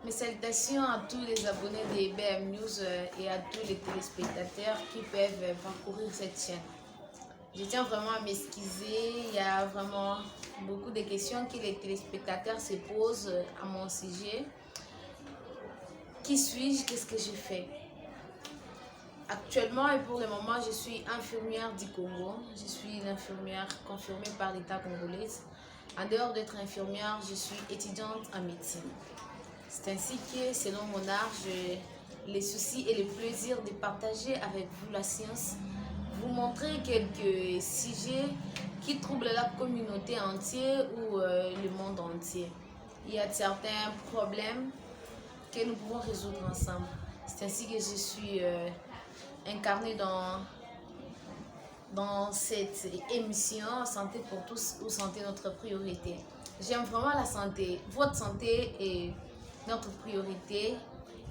Mes salutations à tous les abonnés de BM News et à tous les téléspectateurs qui peuvent parcourir cette chaîne. Je tiens vraiment à m'excuser, il y a vraiment beaucoup de questions que les téléspectateurs se posent à mon sujet. Qui suis-je? Qu'est-ce que je fais? Actuellement et pour le moment, je suis infirmière du Congo. Je suis une infirmière confirmée par l'État congolais. En dehors d'être infirmière, je suis étudiante en médecine. C'est ainsi que, selon mon art, j'ai les soucis et le plaisir de partager avec vous la science, vous montrer quelques sujets qui troublent la communauté entière ou le monde entier. Il y a certains problèmes que nous pouvons résoudre ensemble. C'est ainsi que je suis incarnée dans cette émission Santé pour tous ou Santé notre priorité. J'aime vraiment la santé. Votre santé est notre priorité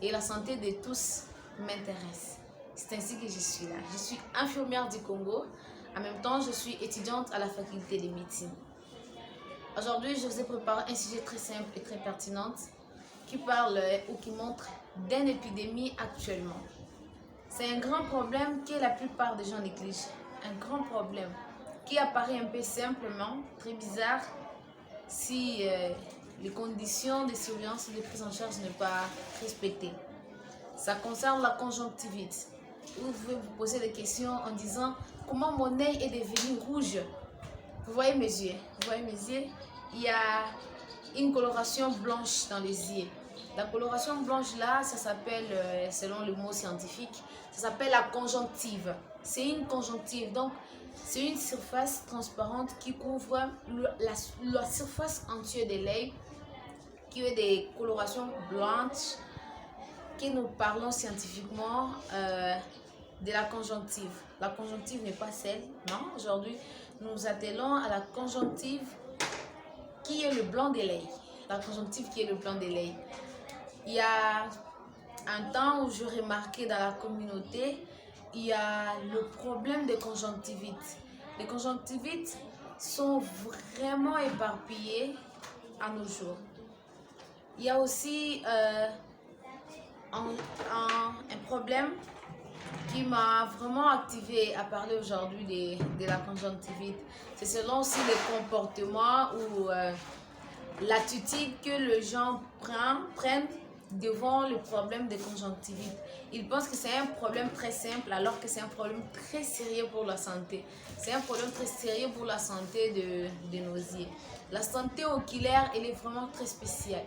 et la santé de tous m'intéresse. C'est ainsi que je suis là. Je suis infirmière du Congo. En même temps, je suis étudiante à la faculté de médecine. Aujourd'hui, je vous ai préparé un sujet très simple et très pertinent qui parle ou qui montre d'une épidémie actuellement. C'est un grand problème que la plupart des gens négligent. Un grand problème qui apparaît un peu simplement, très bizarre, si les conditions de surveillance et de prise en charge ne sont pas respectées. Ça concerne la conjonctivite. Vous pouvez vous poser des questions en disant comment mon œil est devenu rouge. Vous voyez mes yeux? Vous voyez mes yeux? Il y a une coloration blanche dans les yeux. La coloration blanche là, ça s'appelle, selon le mot scientifique, ça s'appelle la conjonctive. C'est une conjonctive, donc c'est une surface transparente qui couvre la surface entière de l'œil, qui est des colorations blanches, que nous parlons scientifiquement de la conjonctive. La conjonctive n'est pas celle, non. Aujourd'hui, nous nous attelons à la conjonctive qui est le blanc de l'œil. La conjonctive qui est le blanc de l'œil. Il y a un temps où je remarquais dans la communauté, il y a le problème de conjonctivite. Les conjonctivites sont vraiment éparpillées à nos jours. Il y a aussi un problème qui m'a vraiment activé à parler aujourd'hui de la conjonctivite. C'est selon aussi les comportements ou l'attitude que les gens prennent devant le problème de conjonctivite. Ils pensent que c'est un problème très simple alors que c'est un problème très sérieux pour la santé. C'est un problème très sérieux pour la santé de nos yeux. La santé oculaire, elle est vraiment très spéciale.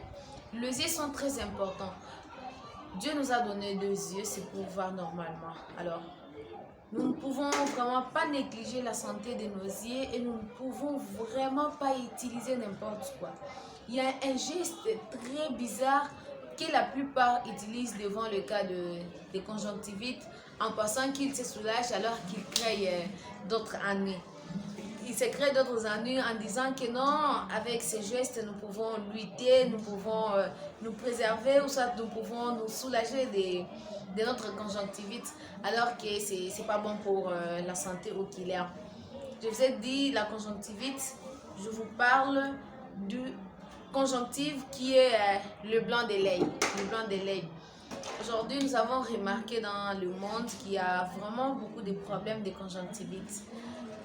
Les yeux sont très importants. Dieu nous a donné 2 yeux, c'est pour voir normalement. Alors, nous ne pouvons vraiment pas négliger la santé de nos yeux et nous ne pouvons vraiment pas utiliser n'importe quoi. Il y a un geste très bizarre que la plupart utilisent devant le cas de conjonctivite en pensant qu'ils se soulagent alors qu'ils créent d'autres années. il se crée d'autres ennuis en disant que non, avec ces gestes, nous pouvons lutter, nous pouvons nous préserver ou soit nous pouvons nous soulager de notre conjonctivite, alors que c'est pas bon pour la santé oculaire. Je vous ai dit la conjonctivite, je vous parle du conjonctive qui est le blanc de l'œil. Le blanc de l'œil. Aujourd'hui, nous avons remarqué dans le monde qu'il y a vraiment beaucoup de problèmes de conjonctivite.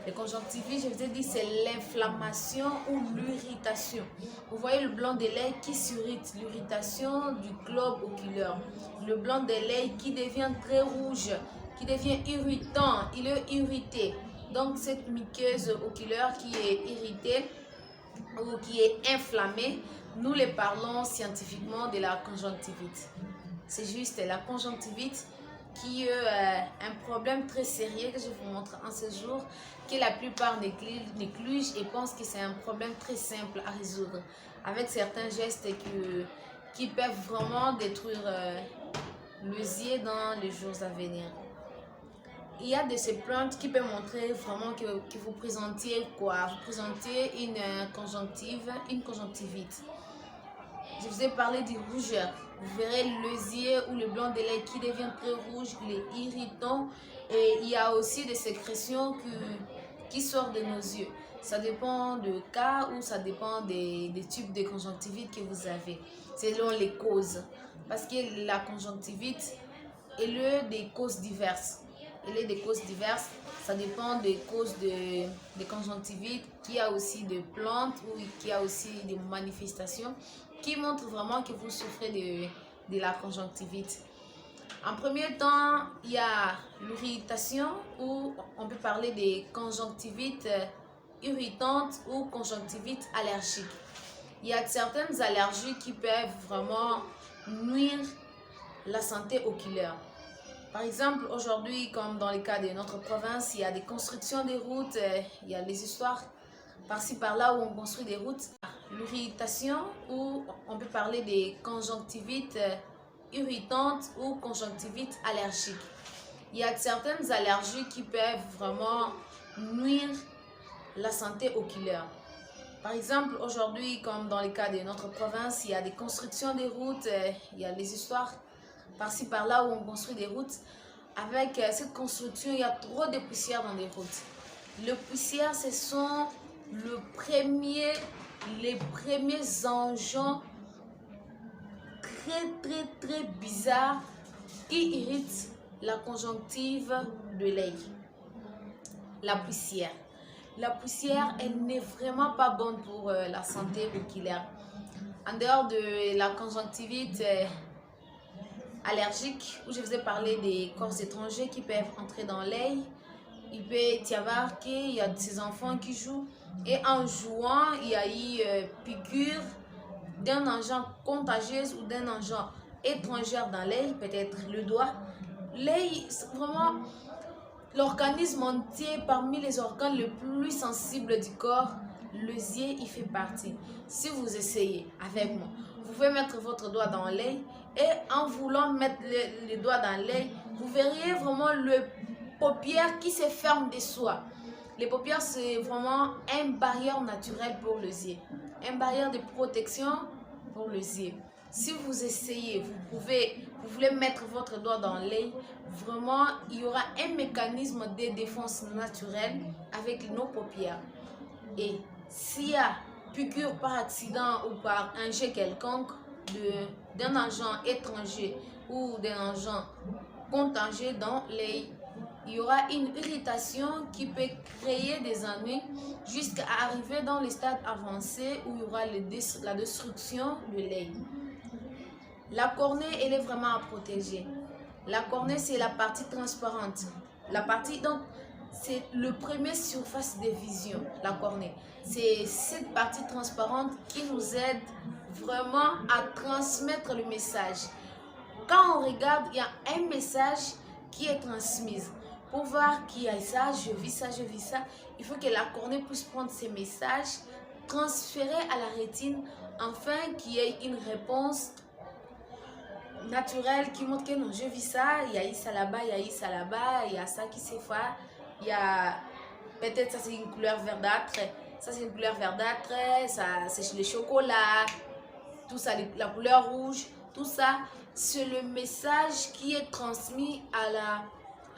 Les conjonctivites, je vous ai dit, c'est l'inflammation ou l'irritation. Vous voyez le blanc de l'œil qui s'irrite, l'irritation du globe oculaire. Le blanc de l'œil qui devient très rouge, qui devient irritant, il est irrité. Donc cette muqueuse oculaire qui est irritée ou qui est inflammée, nous les parlons scientifiquement de la conjonctivite. C'est juste la conjonctivite qui est un problème très sérieux que je vous montre en ce jour, que la plupart négligent et pensent que c'est un problème très simple à résoudre, avec certains gestes qui peuvent vraiment détruire l'osier dans les jours à venir. Il y a de ces plantes qui peuvent montrer vraiment que vous présentiez quoi? Vous présentiez une conjonctive, une conjonctivite. Je vous ai parlé du rougeur. Vous verrez l'osier ou le blanc de l'œil qui devient très rouge, il est irritant. Et il y a aussi des sécrétions qui sortent de nos yeux. Ça dépend du cas ou ça dépend des types de conjonctivite que vous avez, selon les causes. Parce que la conjonctivite, elle a des causes diverses. Elle est des causes diverses. Ça dépend des causes de conjonctivite, qui a aussi des plantes ou qui a aussi des manifestations qui montrent vraiment que vous souffrez de la conjonctivite. En premier temps, il y a l'irritation ou on peut parler des conjonctivites irritantes ou conjonctivites allergiques. Il y a certaines allergies qui peuvent vraiment nuire la santé oculaire. Par exemple, aujourd'hui, comme dans le cas de notre province, il y a des constructions de routes, il y a des histoires par-ci par-là où on construit des routes. L'irritation ou on peut parler des conjonctivites irritantes ou conjonctivites allergiques. Il y a certaines allergies qui peuvent vraiment nuire la santé oculaire. Par exemple, aujourd'hui, comme dans le cas de notre province, il y a des constructions de routes, il y a des histoires par-ci par-là où on construit des routes. Avec cette construction, il y a trop de poussière dans les routes. Le poussière, ce sont les premiers engins très bizarres qui irritent la conjonctive de l'œil. La poussière. La poussière, elle n'est vraiment pas bonne pour la santé oculaire. En dehors de la conjonctivite allergique, où je vous ai parlé des corps étrangers qui peuvent entrer dans l'œil, il peut y avoir qu'il y a ces enfants qui jouent et en jouant, il y a eu piqûre d'un engin contagieux ou d'un engin étranger dans l'œil, peut-être le doigt. L'œil, c'est vraiment l'organisme entier parmi les organes les plus sensibles du corps. L'osier y fait partie. Si vous essayez avec moi, vous pouvez mettre votre doigt dans l'œil et en voulant mettre le doigt dans l'œil, vous verriez vraiment le paupière qui se ferme de soi. Les paupières, c'est vraiment une barrière naturelle pour l'osier, une barrière de protection pour l'osier. Si vous essayez, vous voulez mettre votre doigt dans l'œil, vraiment, il y aura un mécanisme de défense naturelle avec nos paupières. Et s'il y a piqûre par accident ou par un jet quelconque d'un agent étranger ou d'un agent contagieux dans l'œil, il y aura une irritation qui peut créer des ennuis jusqu'à arriver dans les stades avancés où il y aura la destruction de l'œil. La cornée, elle est vraiment à protéger. La cornée, c'est la partie transparente. Donc, c'est le premier surface de vision, la cornée. C'est cette partie transparente qui nous aide vraiment à transmettre le message. Quand on regarde, il y a un message qui est transmis. Pour voir qu'il y a ça, je vis ça, il faut que la cornée puisse prendre ces messages, transférer à la rétine, afin qu'il y ait une réponse naturelle qui montre que non, je vis ça, il y a eu ça là-bas, il y a eu ça là-bas, il y a ça qui s'est fait, il y a Peut-être ça c'est une couleur verdâtre, ça c'est une couleur verdâtre, ça c'est le chocolat, tout ça, la couleur rouge, tout ça, c'est le message qui est transmis à la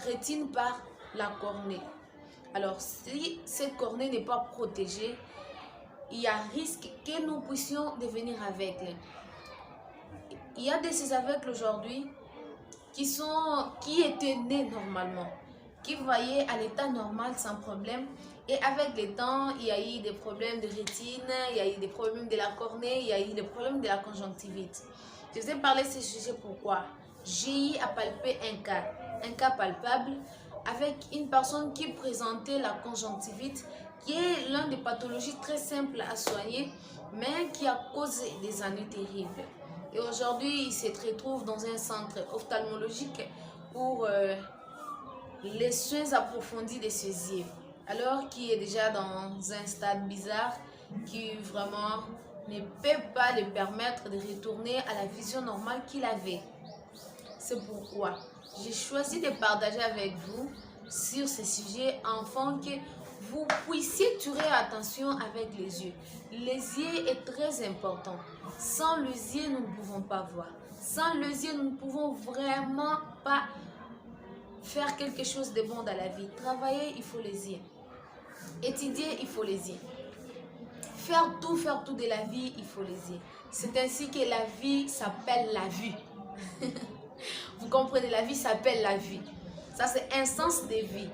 rétine par la cornée. Alors, si cette cornée n'est pas protégée, il y a risque que nous puissions devenir aveugles. Il y a de ces aveugles aujourd'hui qui étaient nés normalement, qui voyaient à l'état normal sans problème. Et avec le temps, il y a eu des problèmes de rétine, il y a eu des problèmes de la cornée, il y a eu des problèmes de la conjonctivite. Je vous ai parlé de ce sujet pourquoi j'ai eu à palper un cas palpable avec une personne qui présentait la conjonctivite, qui est l'une des pathologies très simples à soigner, mais qui a causé des années terribles. Et aujourd'hui, il se retrouve dans un centre ophtalmologique pour les soins approfondis de ses yeux. Alors qu'il est déjà dans un stade bizarre qui vraiment ne peut pas lui permettre de retourner à la vision normale qu'il avait. C'est pourquoi j'ai choisi de partager avec vous sur ce sujet afin que vous puissiez tirer attention avec les yeux. Les yeux est très important. Sans les yeux, nous ne pouvons pas voir. Sans les yeux, nous ne pouvons vraiment pas faire quelque chose de bon dans la vie. Travailler, il faut les yeux. Étudier, il faut les yeux. Faire tout de la vie, il faut les yeux. C'est ainsi que la vie s'appelle la vue. Vous comprenez, la vie s'appelle la vie. Ça, c'est un sens de vie.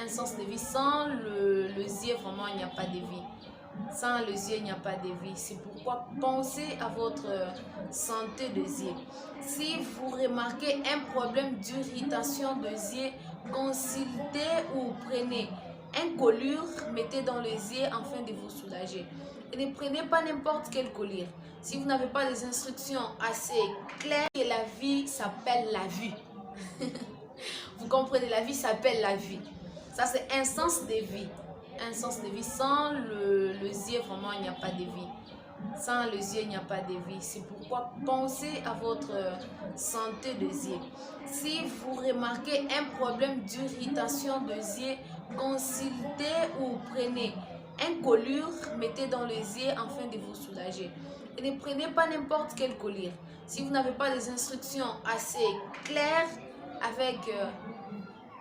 Un sens de vie. Sans le yeux, vraiment, il n'y a pas de vie. Sans les yeux, il n'y a pas de vie. C'est pourquoi pensez à votre santé des yeux. Si vous remarquez un problème d'irritation des yeux, consultez ou prenez un collyre, mettez dans les yeux afin de vous soulager. Et ne prenez pas n'importe quel collyre. Si vous n'avez pas des instructions assez claires, la vie s'appelle la vue. Vous comprenez, la vie s'appelle la vie. Ça, c'est un sens de vie. Un sens de vie. Sans le yeux, vraiment, il n'y a pas de vie. Sans les yeux, il n'y a pas de vie. C'est pourquoi pensez à votre santé des yeux. Si vous remarquez un problème d'irritation des yeux, consultez ou prenez un collyre, mettez dans les yeux afin de vous soulager. Et ne prenez pas n'importe quel collyre. Si vous n'avez pas des instructions assez claires avec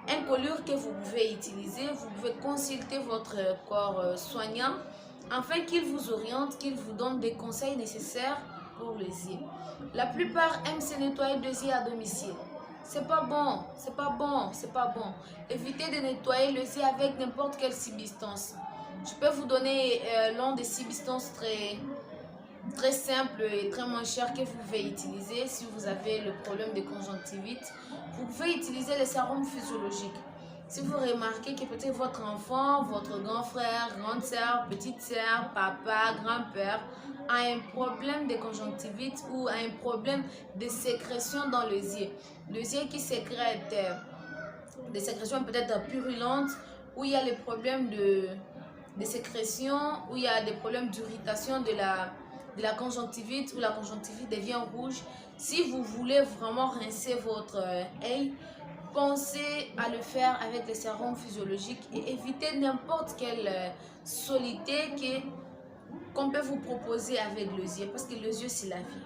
un collyre que vous pouvez utiliser, vous pouvez consulter votre corps soignant afin qu'il vous oriente, qu'il vous donne des conseils nécessaires pour les yeux. La plupart aiment se nettoyer les yeux à domicile. C'est pas bon, c'est pas bon, c'est pas bon. Évitez de nettoyer les yeux avec n'importe quelle substance. Je peux vous donner l'un des substances très simple et très moins cher que vous pouvez utiliser si vous avez le problème de conjonctivite. Vous pouvez utiliser les sérums physiologiques. Si vous remarquez que peut-être votre enfant, votre grand frère, grande sœur, petite sœur, papa, grand-père a un problème de conjonctivite ou a un problème de sécrétion dans les yeux. Les yeux qui sécrètent des sécrétions peut-être purulentes, où il y a les problèmes de sécrétion, où il y a des problèmes d'irritation de la conjonctivite, où la conjonctivite devient rouge. Si vous voulez vraiment rincer votre œil, pensez à le faire avec les sérums physiologiques et évitez n'importe quelle soluté qu'on peut vous proposer avec les yeux, parce que les yeux c'est la vie.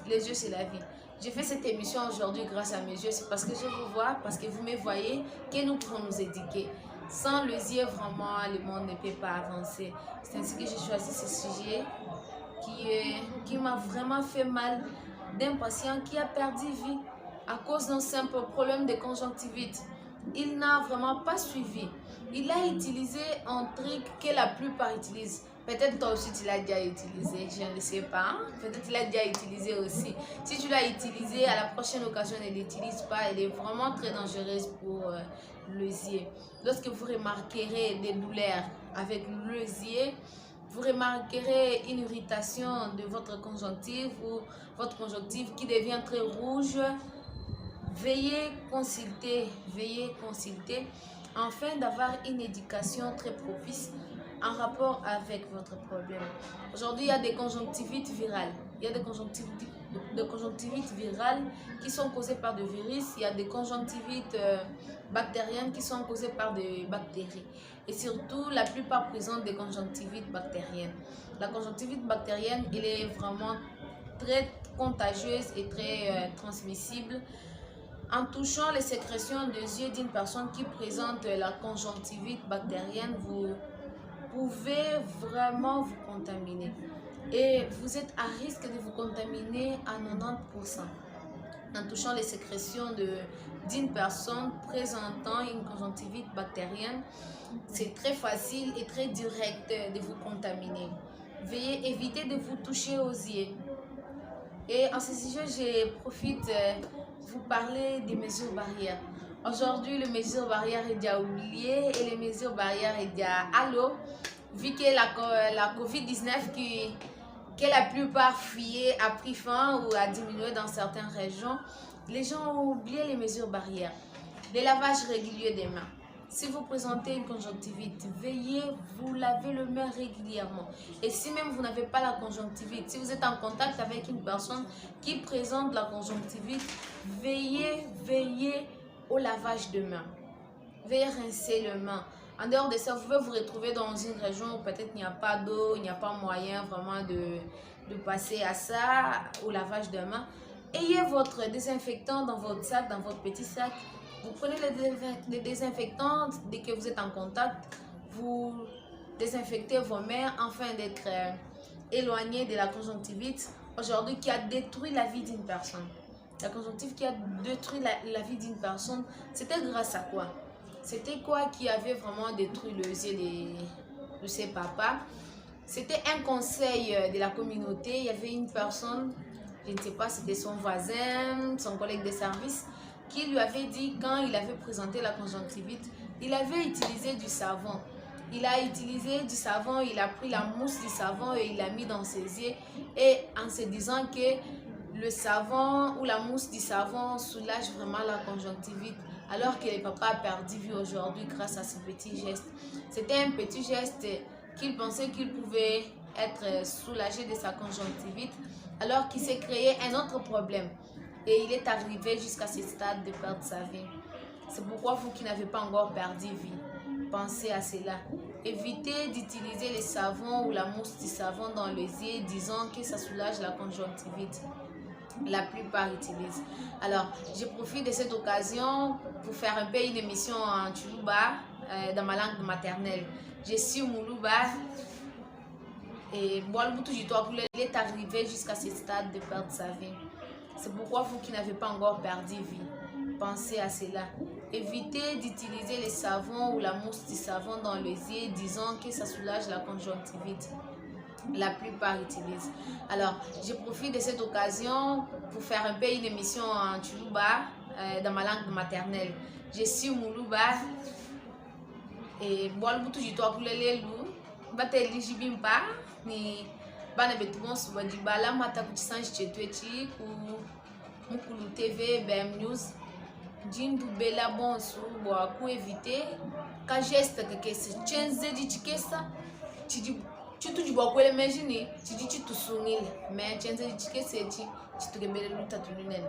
Les yeux c'est la vie. J'ai fait cette émission aujourd'hui grâce à mes yeux, c'est parce que je vous vois, parce que vous me voyez, que nous pouvons nous éduquer. Sans les yeux, vraiment, le monde ne peut pas avancer. C'est ainsi que j'ai choisi ce sujet qui m'a vraiment fait mal, d'un patient qui a perdu vie à cause d'un simple problème de conjonctivite. Il n'a vraiment pas suivi. Il a utilisé un truc que la plupart utilisent. Peut-être toi aussi tu l'as déjà utilisé, je ne sais pas. Peut-être tu l'as déjà utilisé aussi. Si tu l'as utilisé, à la prochaine occasion, ne l'utilise pas. Elle est vraiment très dangereuse pour les yeux. Lorsque vous remarquerez des douleurs avec les yeux, vous remarquerez une irritation de votre conjonctive ou votre conjonctive qui devient très rouge. Veuillez consulter afin d'avoir une éducation très propice en rapport avec votre problème. Aujourd'hui, il y a des conjonctivites virales. Il y a des conjonctivites de conjonctivites virales qui sont causées par des virus. Il y a des conjonctivites bactériennes qui sont causées par des bactéries. Et surtout, la plupart présentent des conjonctivites bactériennes. La conjonctivite bactérienne, elle est vraiment très contagieuse et très transmissible. En touchant les sécrétions des yeux d'une personne qui présente la conjonctivite bactérienne, vous pouvez vraiment vous contaminer. Et vous êtes à risque de vous contaminer à 90%. En touchant les sécrétions d'une personne présentant une conjonctivite bactérienne, c'est très facile et très direct de vous contaminer. Veuillez éviter de vous toucher aux yeux. Et en ce sujet, je profite de vous parler des mesures barrières. Aujourd'hui, les mesures barrières est déjà oubliées et les mesures barrières est déjà à l'eau. Vu que la COVID-19 que la plupart fuyaient a pris fin ou a diminué dans certaines régions, les gens ont oublié les mesures barrières. Le lavage régulier des mains. Si vous présentez une conjonctivite, veuillez vous laver les mains régulièrement. Et si même vous n'avez pas la conjonctivite, si vous êtes en contact avec une personne qui présente la conjonctivite, veillez au lavage de mains. Veuillez rincer les mains. En dehors de ça, vous pouvez vous retrouver dans une région où peut-être il n'y a pas d'eau, il n'y a pas moyen vraiment de passer à ça, au lavage de mains. Ayez votre désinfectant dans votre sac, dans votre petit sac. Vous prenez les désinfectants dès que vous êtes en contact. Vous désinfectez vos mains afin d'être éloigné de la conjonctivite aujourd'hui qui a détruit la vie d'une personne. La conjonctivite qui a détruit la vie d'une personne, c'était grâce à quoi? C'était quoi qui avait vraiment détruit les yeux de ses papas? C'était un conseil de la communauté. Il y avait une personne, je ne sais pas, c'était son voisin, son collègue de service, qui lui avait dit quand il avait présenté la conjonctivite, il avait utilisé du savon. Il a utilisé du savon, il a pris la mousse du savon et il l'a mis dans ses yeux. Et en se disant que le savon ou la mousse du savon soulage vraiment la conjonctivite. Alors que le papa a perdu vie aujourd'hui grâce à ce petit geste. C'était un petit geste qu'il pensait qu'il pouvait être soulagé de sa conjonctivite, alors qu'il s'est créé un autre problème. Et il est arrivé jusqu'à ce stade de perdre sa vie. C'est pourquoi vous qui n'avez pas encore perdu vie, pensez à cela. Évitez d'utiliser le savon ou la mousse du savon dans les yeux, disant que ça soulage la conjonctivite. La plupart utilisent. Alors, je profite de cette occasion pour faire un peu une émission en Tchoulouba, dans ma langue maternelle. Je suis Moulouba et il est arrivé jusqu'à ce stade de perdre sa vie. C'est pourquoi vous qui n'avez pas encore perdu vie, pensez à cela. Évitez d'utiliser le savon ou la mousse du savon dans les yeux, disant que ça soulage la conjonctivite. La plupart utilisent. Alors, je profite de cette occasion pour faire un peu une émission en Tchoulouba, dans ma langue maternelle. Je suis Moulouba et ni bana betu bonso badibala mata kuchisanji chetu echi ku Mukulu TV BM News jindu bela bonso boa ku éviter ka geste que se chenze di chikesa chidi chitu jibwa kwele imagine chidi chitu sungile me chenze di chikesa echi chitu gebele luta tulunene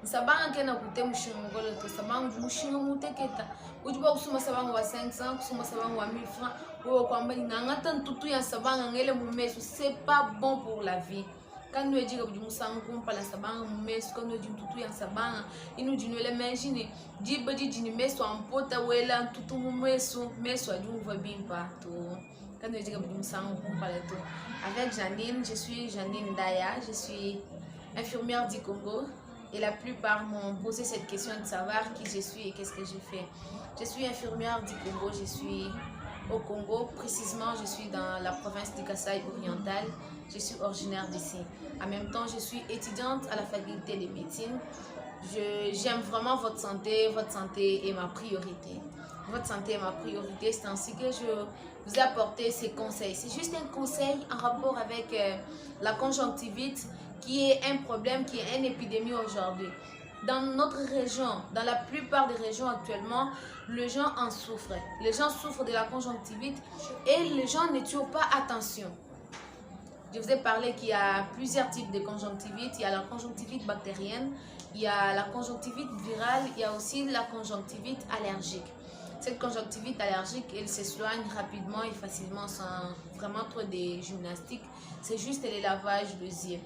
nsabanga kena kute mushingolo to sabanga mushinga muteketa ujiba kusuma sabanga wa 500 kusuma sabanga wa 1000 francs ou kwamba ngangata ntutu ya sabanga ngele mumesu, c'est pas bon pour la vie. Quand nous disons que nous sommes pas la sabanga mumesu, quand nous disons tutu ya sabanga inu dinwele imagine jiba jini mesu ampota wela tutu mumesu mesu ajuva bimpa to quand nous disons que nous sommes pas la to. Avec Janine, je suis Janine Daya, je suis infirmière du Congo. Et la plupart m'ont posé cette question de savoir qui je suis et qu'est-ce que je fais. Je suis infirmière du Congo, je suis au Congo, précisément je suis dans la province du Kasaï oriental, je suis originaire d'ici. En même temps, je suis étudiante à la faculté de médecine. J'aime vraiment votre santé est ma priorité. Votre santé est ma priorité, c'est ainsi que je vous ai apporté ces conseils. C'est juste un conseil en rapport avec la conjonctivite, qui est un problème, qui est une épidémie aujourd'hui. Dans notre région, dans la plupart des régions actuellement, les gens en souffrent. Les gens souffrent de la conjonctivite et les gens ne tirent pas attention. Je vous ai parlé qu'il y a plusieurs types de conjonctivite. Il y a la conjonctivite bactérienne, il y a la conjonctivite virale, il y a aussi la conjonctivite allergique. Cette conjonctivite allergique, elle se soigne rapidement et facilement sans vraiment trop de gymnastique. C'est juste les lavages des yeux.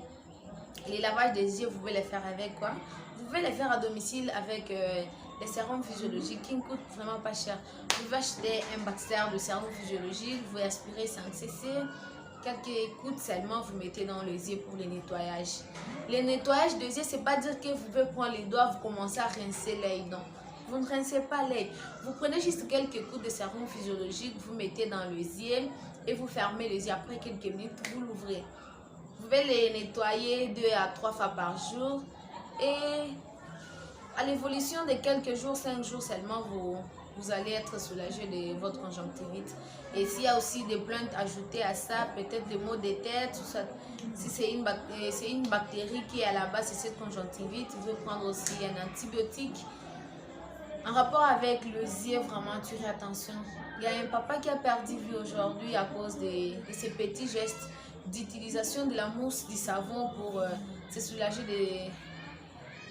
Les lavages des yeux, vous pouvez les faire avec quoi? Vous pouvez les faire à domicile avec les sérums physiologiques qui ne coûtent vraiment pas cher. Vous pouvez acheter un baxter de sérum physiologique, vous aspirez 5 cc. Quelques gouttes seulement, vous mettez dans les yeux pour le nettoyage. Le nettoyage des yeux, c'est pas dire que vous pouvez prendre les doigts, vous commencez à rincer l'œil. Non, vous ne rincez pas l'œil. Vous prenez juste quelques gouttes de sérum physiologique, vous mettez dans les yeux et vous fermez les yeux. Après quelques minutes, vous l'ouvrez. Vous pouvez les nettoyer 2 à 3 fois par jour. Et à l'évolution de quelques jours, 5 jours seulement, vous allez être soulagé de votre conjonctivite. Et s'il y a aussi des plaintes ajoutées à ça, peut-être des maux de tête, si c'est une bactérie qui est à la base de cette conjonctivite, vous pouvez prendre aussi un antibiotique. En rapport avec les yeux, vraiment, tirez attention. Il y a un papa qui a perdu vie aujourd'hui à cause de ces petits gestes d'utilisation de la mousse, du savon pour se soulager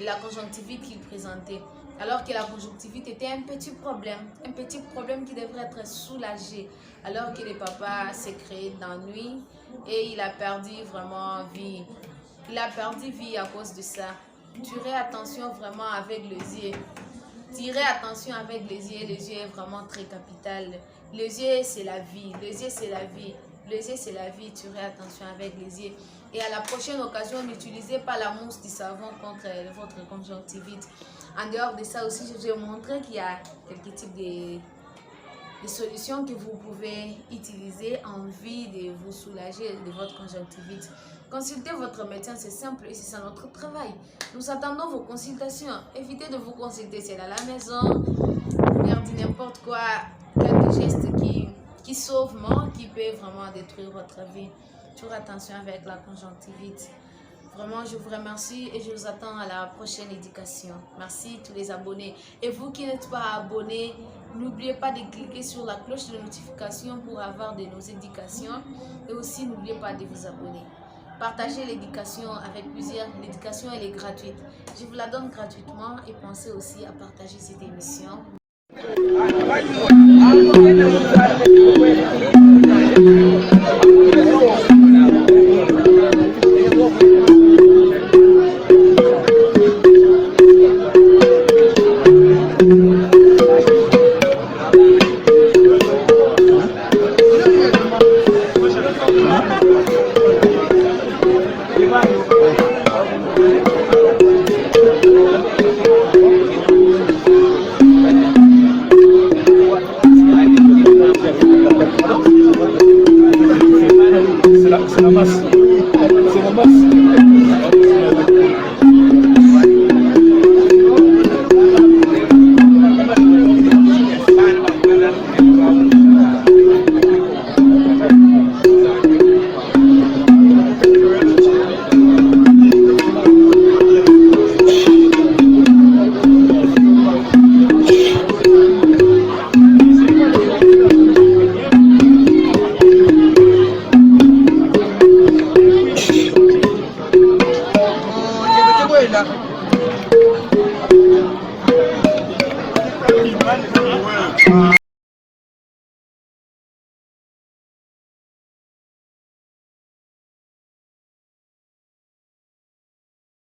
de la conjonctivite qu'il présentait. Alors que la conjonctivite était un petit problème qui devrait être soulagé. Alors que le papa s'est créé d'ennui et il a perdu vraiment vie. Il a perdu vie à cause de ça. Tirez attention vraiment avec les yeux. Tirez attention avec les yeux est vraiment très capital. Les yeux, c'est la vie. Les yeux, c'est la vie. Les yeux, c'est la vie. Tirez attention avec les yeux. Et à la prochaine occasion, n'utilisez pas la mousse du savon contre votre conjonctivite. En dehors de ça aussi, je vous ai montré qu'il y a quelques types de solutions que vous pouvez utiliser en vue de vous soulager de votre conjonctivite. Consultez votre médecin, c'est simple et c'est ça notre travail. Nous attendons vos consultations. Évitez de vous consulter seul à la maison. Faire n'importe quoi, quelques gestes qui sauvent, qui peut vraiment détruire votre vie. Toujours attention avec la conjonctivite. Vraiment, je vous remercie et je vous attends à la prochaine éducation. Merci tous les abonnés. Et vous qui n'êtes pas abonnés, n'oubliez pas de cliquer sur la cloche de notification pour avoir de nos éducations. Et aussi, n'oubliez pas de vous abonner. Partagez l'éducation avec plusieurs. L'éducation, elle est gratuite. Je vous la donne gratuitement et pensez aussi à partager cette émission.